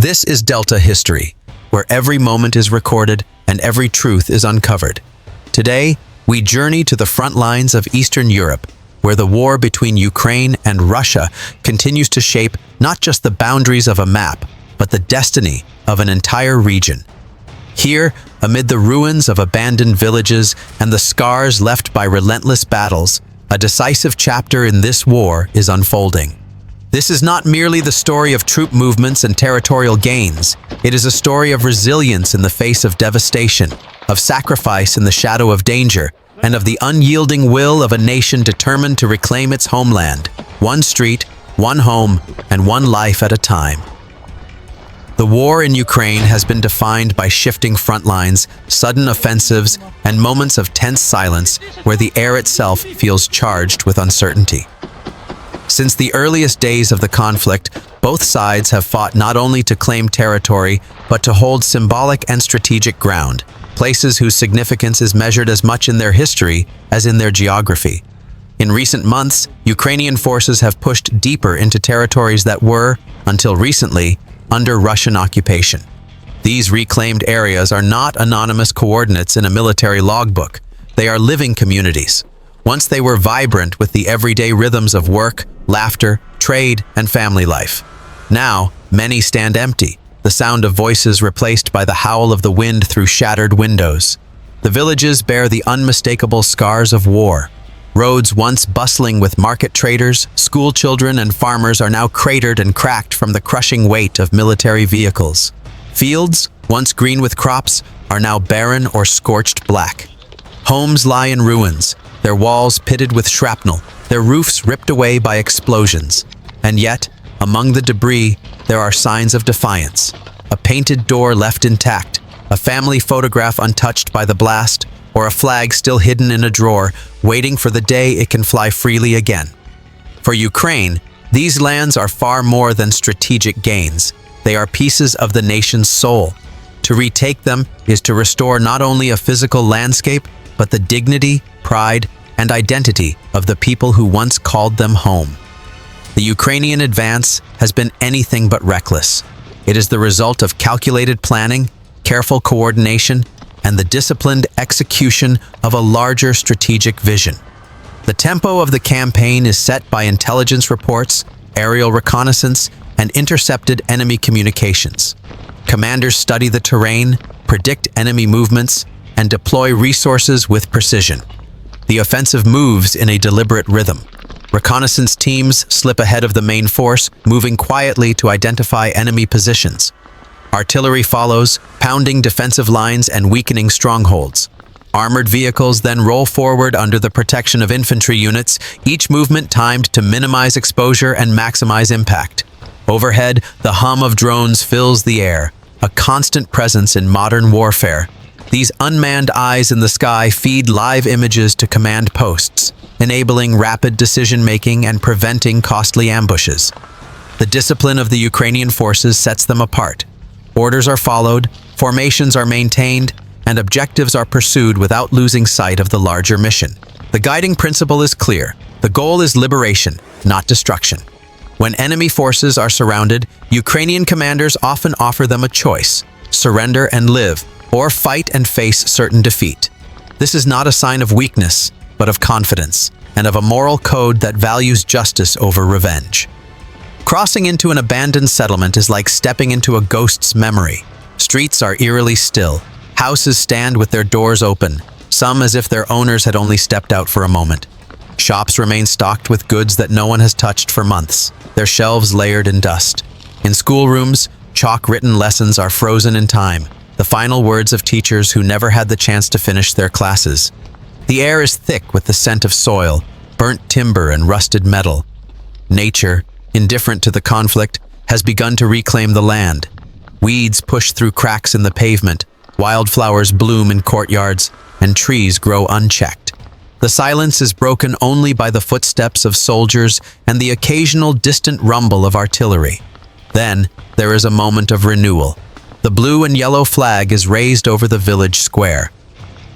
This is Delta history, where every moment is recorded and every truth is uncovered. Today, we journey to the front lines of Eastern Europe, where the war between Ukraine and Russia continues to shape not just the boundaries of a map, but the destiny of an entire region. Here, amid the ruins of abandoned villages and the scars left by relentless battles, a decisive chapter in this war is unfolding. This is not merely the story of troop movements and territorial gains. It is a story of resilience in the face of devastation, of sacrifice in the shadow of danger, and of the unyielding will of a nation determined to reclaim its homeland, one street, one home, and one life at a time. The war in Ukraine has been defined by shifting front lines, sudden offensives, and moments of tense silence where the air itself feels charged with uncertainty. Since the earliest days of the conflict, both sides have fought not only to claim territory, but to hold symbolic and strategic ground, places whose significance is measured as much in their history as in their geography. In recent months, Ukrainian forces have pushed deeper into territories that were, until recently, under Russian occupation. These reclaimed areas are not anonymous coordinates in a military logbook. They are living communities. Once they were vibrant with the everyday rhythms of work, laughter, trade, and family life. Now, many stand empty, the sound of voices replaced by the howl of the wind through shattered windows. The villages bear the unmistakable scars of war. Roads once bustling with market traders, school children, and farmers are now cratered and cracked from the crushing weight of military vehicles. Fields, once green with crops, are now barren or scorched black. Homes lie in ruins, their walls pitted with shrapnel, their roofs ripped away by explosions. And yet, among the debris, there are signs of defiance. A painted door left intact, a family photograph untouched by the blast, or a flag still hidden in a drawer, waiting for the day it can fly freely again. For Ukraine, these lands are far more than strategic gains. They are pieces of the nation's soul. To retake them is to restore not only a physical landscape, but the dignity, pride, and identity of the people who once called them home. The Ukrainian advance has been anything but reckless. It is the result of calculated planning, careful coordination, and the disciplined execution of a larger strategic vision. The tempo of the campaign is set by intelligence reports, aerial reconnaissance, and intercepted enemy communications. Commanders study the terrain, predict enemy movements, and deploy resources with precision. The offensive moves in a deliberate rhythm. Reconnaissance teams slip ahead of the main force, moving quietly to identify enemy positions. Artillery follows, pounding defensive lines and weakening strongholds. Armored vehicles then roll forward under the protection of infantry units, each movement timed to minimize exposure and maximize impact. Overhead, the hum of drones fills the air, a constant presence in modern warfare. These unmanned eyes in the sky feed live images to command posts, enabling rapid decision-making and preventing costly ambushes. The discipline of the Ukrainian forces sets them apart. Orders are followed, formations are maintained, and objectives are pursued without losing sight of the larger mission. The guiding principle is clear. The goal is liberation, not destruction. When enemy forces are surrounded, Ukrainian commanders often offer them a choice: surrender and live, or fight and face certain defeat. This is not a sign of weakness, but of confidence, and of a moral code that values justice over revenge. Crossing into an abandoned settlement is like stepping into a ghost's memory. Streets are eerily still. Houses stand with their doors open, some as if their owners had only stepped out for a moment. Shops remain stocked with goods that no one has touched for months, their shelves layered in dust. In schoolrooms, chalk-written lessons are frozen in time, the final words of teachers who never had the chance to finish their classes. The air is thick with the scent of soil, burnt timber, and rusted metal. Nature, indifferent to the conflict, has begun to reclaim the land. Weeds push through cracks in the pavement, wildflowers bloom in courtyards, and trees grow unchecked. The silence is broken only by the footsteps of soldiers and the occasional distant rumble of artillery. Then, there is a moment of renewal. The blue and yellow flag is raised over the village square.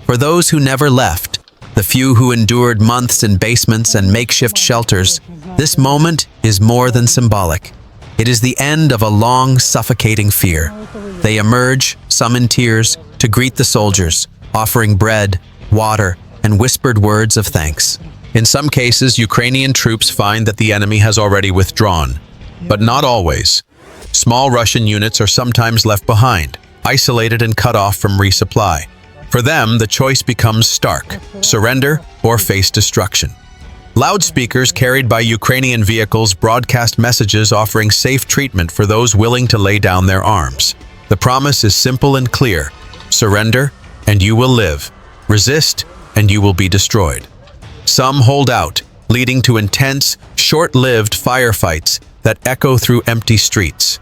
For those who never left, the few who endured months in basements and makeshift shelters, this moment is more than symbolic. It is the end of a long, suffocating fear. They emerge, some in tears, to greet the soldiers, offering bread, water, and whispered words of thanks. In some cases, Ukrainian troops find that the enemy has already withdrawn, but not always. Small Russian units are sometimes left behind, isolated and cut off from resupply. For them, the choice becomes stark: surrender or face destruction. Loudspeakers carried by Ukrainian vehicles broadcast messages offering safe treatment for those willing to lay down their arms. The promise is simple and clear: surrender, and you will live. Resist, and you will be destroyed. Some hold out, leading to intense, short-lived firefights that echo through empty streets.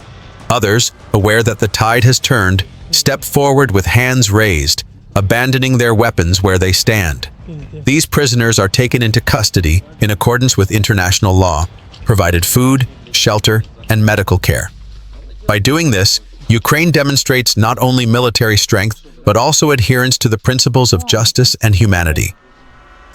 Others, aware that the tide has turned, step forward with hands raised, abandoning their weapons where they stand. These prisoners are taken into custody in accordance with international law, provided food, shelter, and medical care. By doing this, Ukraine demonstrates not only military strength, but also adherence to the principles of justice and humanity.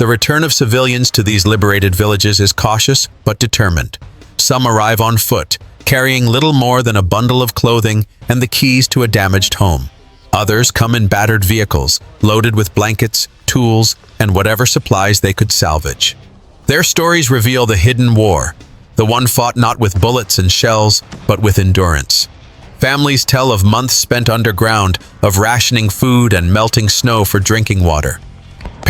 The return of civilians to these liberated villages is cautious but determined. Some arrive on foot, carrying little more than a bundle of clothing and the keys to a damaged home. Others come in battered vehicles, loaded with blankets, tools, and whatever supplies they could salvage. Their stories reveal the hidden war, the one fought not with bullets and shells, but with endurance. Families tell of months spent underground, of rationing food and melting snow for drinking water.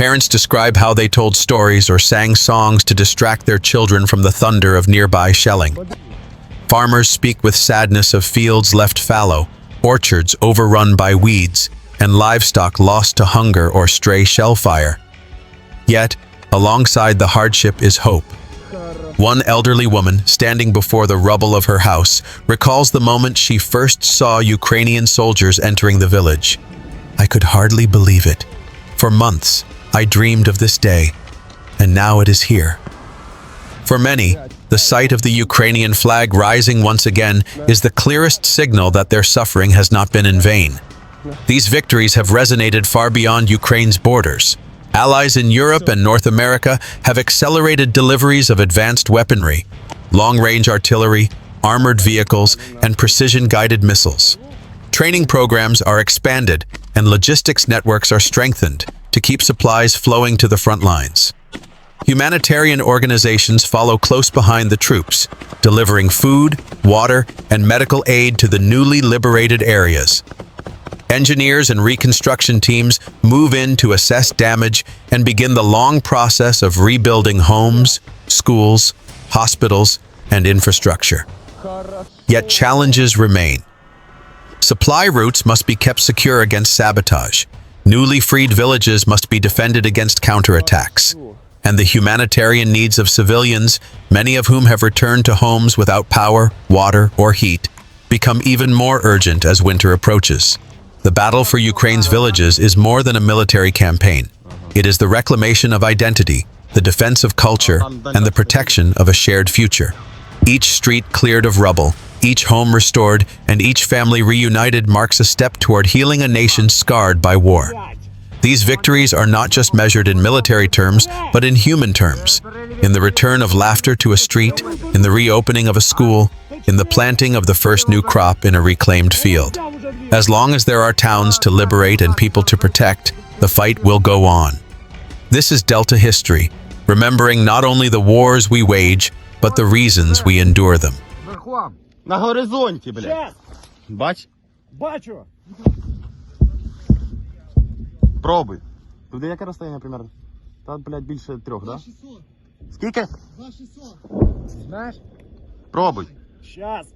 Parents describe how they told stories or sang songs to distract their children from the thunder of nearby shelling. Farmers speak with sadness of fields left fallow, orchards overrun by weeds, and livestock lost to hunger or stray shell fire. Yet, alongside the hardship is hope. One elderly woman, standing before the rubble of her house, recalls the moment she first saw Ukrainian soldiers entering the village. "I could hardly believe it. For months, I dreamed of this day, and now it is here." For many, the sight of the Ukrainian flag rising once again is the clearest signal that their suffering has not been in vain. These victories have resonated far beyond Ukraine's borders. Allies in Europe and North America have accelerated deliveries of advanced weaponry, long-range artillery, armored vehicles, and precision-guided missiles. Training programs are expanded, and logistics networks are strengthened to keep supplies flowing to the front lines. Humanitarian organizations follow close behind the troops, delivering food, water, and medical aid to the newly liberated areas. Engineers and reconstruction teams move in to assess damage and begin the long process of rebuilding homes, schools, hospitals, and infrastructure. Yet challenges remain. Supply routes must be kept secure against sabotage. Newly freed villages must be defended against counterattacks. And the humanitarian needs of civilians, many of whom have returned to homes without power, water, or heat, become even more urgent as winter approaches. The battle for Ukraine's villages is more than a military campaign. It is the reclamation of identity, the defense of culture, and the protection of a shared future. Each street cleared of rubble, each home restored, and each family reunited marks a step toward healing a nation scarred by war. These victories are not just measured in military terms, but in human terms. In the return of laughter to a street, in the reopening of a school, in the planting of the first new crop in a reclaimed field. As long as there are towns to liberate and people to protect, the fight will go on. This is Delta history, remembering not only the wars we wage, but the reasons we endure them. На горизонті, блядь. Бач? Бачу! Пробуй. Туди яке розстояння примерно? Та, блядь, більше 3, да? 600. Скільки? 2600. Знаєш? Пробуй. Щас.